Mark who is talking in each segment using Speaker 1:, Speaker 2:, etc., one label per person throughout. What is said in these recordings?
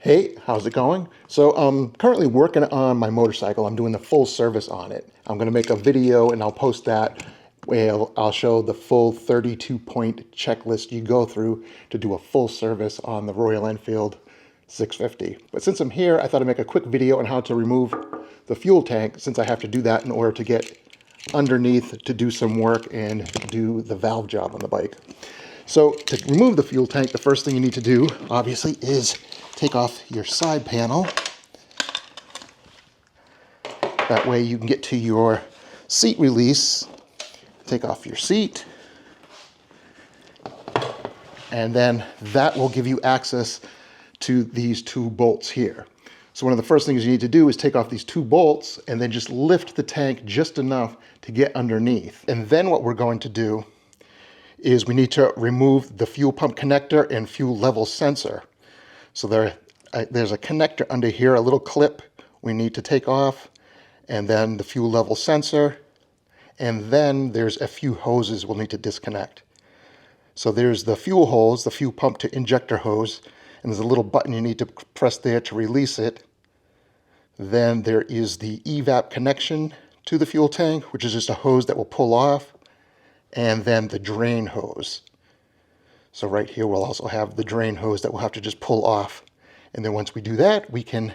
Speaker 1: Hey, how's it going? So I'm currently working on my motorcycle. I'm doing the full service on it. I'm going to make a video and I'll post that where I'll show the full 32-point checklist you go through to do a full service on the Royal Enfield 650. But since I'm here, I thought I'd make a quick video on how to remove the fuel tank, since I have to do that in order to get underneath to do some work and do the valve job on the bike. So to remove the fuel tank, the first thing you need to do, obviously, is take off your side panel. That way you can get to your seat release. Take off your seat. And then that will give you access to these two bolts here. So one of the first things you need to do is take off these two bolts and then just lift the tank just enough to get underneath. And then what we're going to do is we need to remove the fuel pump connector and fuel level sensor. So there's a connector under here, a little clip we need to take off, and then the fuel level sensor, and then there's a few hoses we'll need to disconnect. So there's the fuel hose, the fuel pump to injector hose, and there's a little button you need to press there to release it. Then there is the evap connection to the fuel tank, which is just a hose that will pull off, and then the drain hose. So right here we'll also have the drain hose that we'll have to just pull off. And then once we do that, we can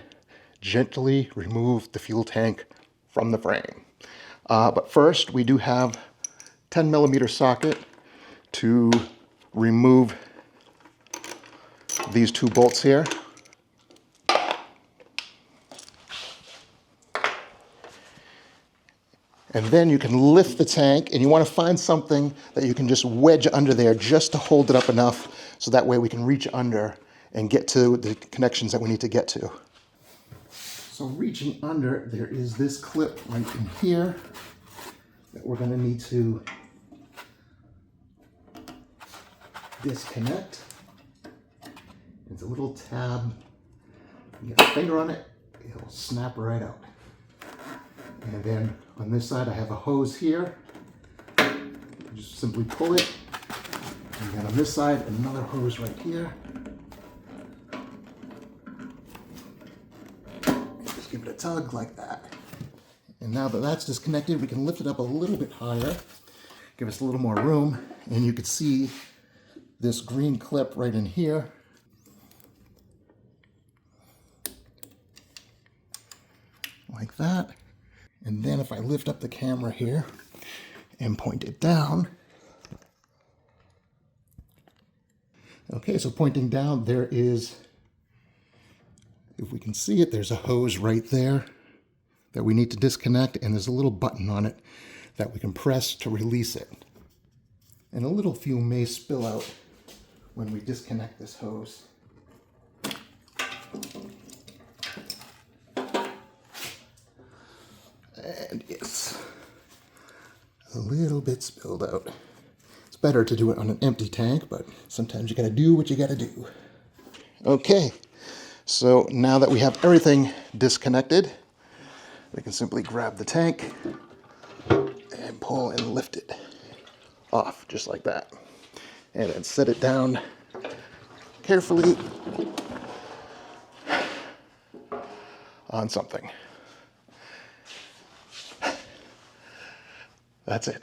Speaker 1: gently remove the fuel tank from the frame. But first, we do have 10mm socket to remove these two bolts here. And then you can lift the tank, and you want to find something that you can just wedge under there just to hold it up enough so that way we can reach under and get to the connections that we need to get to. So reaching under, there is this clip right in here that we're going to need to disconnect. It's a little tab. You get a finger on it, it'll snap right out. And then on this side, I have a hose here. Just simply pull it. And then on this side, another hose right here. Just give it a tug like that. And now that that's disconnected, we can lift it up a little bit higher, give us a little more room. And you can see this green clip right in here. Like that. And then if I lift up the camera here and point it down. Okay, so pointing down, there is, if we can see it, there's a hose right there that we need to disconnect, and there's a little button on it that we can press to release it. And a little fuel may spill out when we disconnect this hose. And it's a little bit spilled out. It's better to do it on an empty tank, but sometimes you gotta do what you gotta do. Okay, so now that we have everything disconnected, we can simply grab the tank and pull and lift it off, just like that. And then set it down carefully on something. That's it.